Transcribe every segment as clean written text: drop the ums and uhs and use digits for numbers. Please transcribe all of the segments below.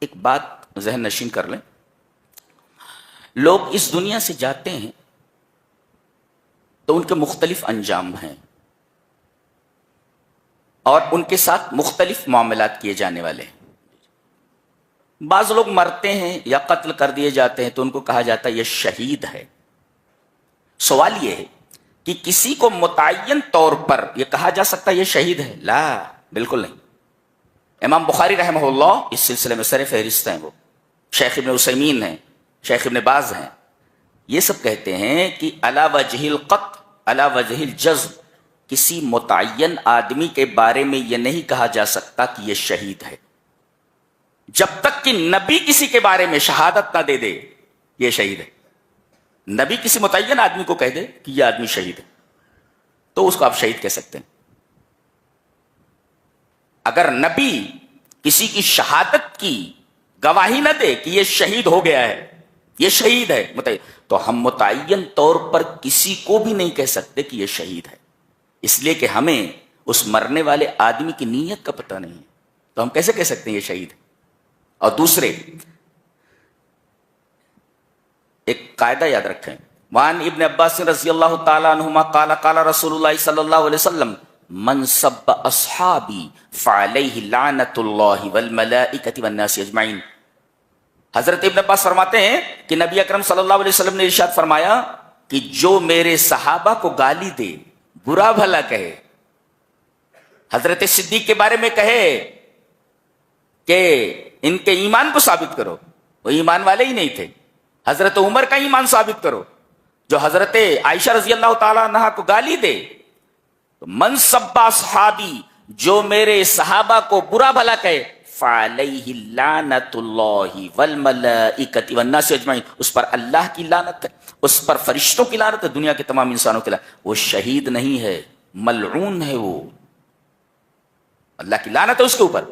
ایک بات ذہن نشین کر لیں، لوگ اس دنیا سے جاتے ہیں تو ان کے مختلف انجام ہیں اور ان کے ساتھ مختلف معاملات کیے جانے والے ہیں۔ بعض لوگ مرتے ہیں یا قتل کر دیے جاتے ہیں تو ان کو کہا جاتا ہے یہ شہید ہے۔ سوال یہ ہے کہ کسی کو متعین طور پر یہ کہا جا سکتا ہے یہ شہید ہے؟ لا، بالکل نہیں۔ امام بخاری رحمہ اللہ اس سلسلے میں سر فہرست ہیں، وہ شیخ ابن عثیمین ہیں، شیخ ابن باز ہیں، یہ سب کہتے ہیں کہ علی وجہ القطع علی وجہ الجزم، کسی متعین آدمی کے بارے میں یہ نہیں کہا جا سکتا کہ یہ شہید ہے جب تک کہ نبی کسی کے بارے میں شہادت نہ دے دے یہ شہید ہے۔ نبی کسی متعین آدمی کو کہہ دے کہ یہ آدمی شہید ہے تو اس کو آپ شہید کہہ سکتے ہیں۔ اگر نبی کسی کی شہادت کی گواہی نہ دے کہ یہ شہید ہو گیا ہے، یہ شہید ہے تو ہم متعین طور پر کسی کو بھی نہیں کہہ سکتے کہ یہ شہید ہے، اس لیے کہ ہمیں اس مرنے والے آدمی کی نیت کا پتہ نہیں ہے، تو ہم کیسے کہہ سکتے ہیں یہ شہید ہے؟ اور دوسرے ایک قاعدہ یاد رکھیں، وان ابن عباس رضی اللہ تعالی عنہما قال قال رسول اللہ صلی اللہ علیہ وسلم من سب اصحابی فعلیہ لعنت اللہ والملائکۃ والناس اجمعین۔ حضرت ابن عباس فرماتے ہیں کہ نبی اکرم صلی اللہ علیہ وسلم نے ارشاد فرمایا کہ جو میرے صحابہ کو گالی دے، برا بھلا کہے، حضرت صدیق کے بارے میں کہے کہ ان کے ایمان کو ثابت کرو، وہ ایمان والے ہی نہیں تھے، حضرت عمر کا ایمان ثابت کرو، جو حضرت عائشہ رضی اللہ تعالی عنہا کو گالی دے، تو من سب اصحابی، جو میرے صحابہ کو برا بھلا کہے، فعلیہ لعنت اللہ والملائکۃ والناس اجمعین، اس پر اللہ کی لعنت ہے، اس پر فرشتوں کی لعنت ہے، دنیا کے تمام انسانوں کی لعنت، وہ شہید نہیں ہے، ملعون ہے، وہ اللہ کی لعنت ہے اس کے اوپر۔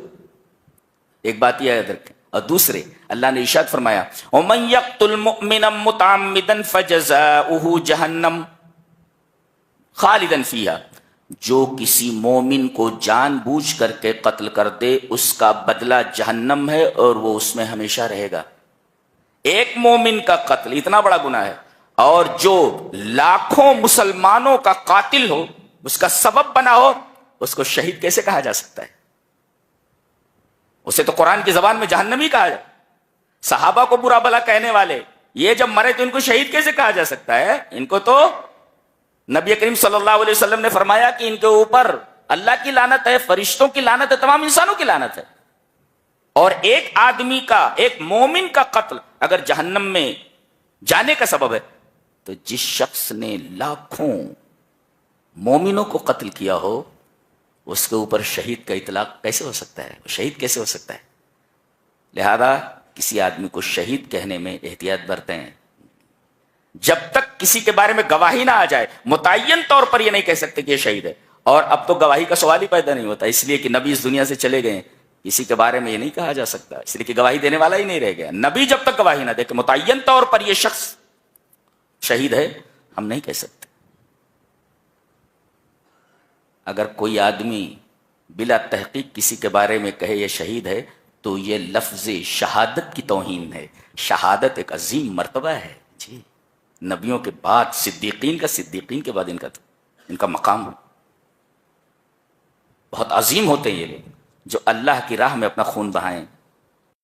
ایک بات یہ یاد رکھیں۔ اور دوسرے اللہ نے ارشاد فرمایا وَمَن يَقْتُلْ مُؤْمِنًا مُتَعَمِّدًا فَجَزَاؤُهُ جَهَنَّمُ خَالِدًا فِيهَا، جو کسی مومن کو جان بوجھ کر کے قتل کر دے اس کا بدلہ جہنم ہے اور وہ اس میں ہمیشہ رہے گا۔ ایک مومن کا قتل اتنا بڑا گناہ ہے، اور جو لاکھوں مسلمانوں کا قاتل ہو، اس کا سبب بنا ہو، اس کو شہید کیسے کہا جا سکتا ہے؟ اسے تو قرآن کی زبان میں جہنمی کہا جائے۔ صحابہ کو برا بھلا کہنے والے یہ جب مرے تو ان کو شہید کیسے کہا جا سکتا ہے؟ ان کو تو نبی کریم صلی اللہ علیہ وسلم نے فرمایا کہ ان کے اوپر اللہ کی لعنت ہے، فرشتوں کی لعنت ہے، تمام انسانوں کی لعنت ہے۔ اور ایک آدمی کا، ایک مومن کا قتل اگر جہنم میں جانے کا سبب ہے تو جس شخص نے لاکھوں مومنوں کو قتل کیا ہو اس کے اوپر شہید کا اطلاق کیسے ہو سکتا ہے؟ شہید کیسے ہو سکتا ہے؟ لہذا کسی آدمی کو شہید کہنے میں احتیاط برتیں، جب تک کسی کے بارے میں گواہی نہ آ جائے متعین طور پر یہ نہیں کہہ سکتے کہ یہ شہید ہے۔ اور اب تو گواہی کا سوال ہی پیدا نہیں ہوتا، اس لیے کہ نبی اس دنیا سے چلے گئے، کسی کے بارے میں یہ نہیں کہا جا سکتا، اس لیے کہ گواہی دینے والا ہی نہیں رہ گیا۔ نبی جب تک گواہی نہ دے کہ متعین طور پر یہ شخص شہید ہے، ہم نہیں کہہ سکتے۔ اگر کوئی آدمی بلا تحقیق کسی کے بارے میں کہے یہ شہید ہے تو یہ لفظ شہادت کی توہین ہے۔ شہادت ایک عظیم مرتبہ ہے جی، نبیوں کے بعد صدیقین کے بعد ان کا مقام بہت عظیم ہوتے ہیں۔ یہ لوگ جو اللہ کی راہ میں اپنا خون بہائیں،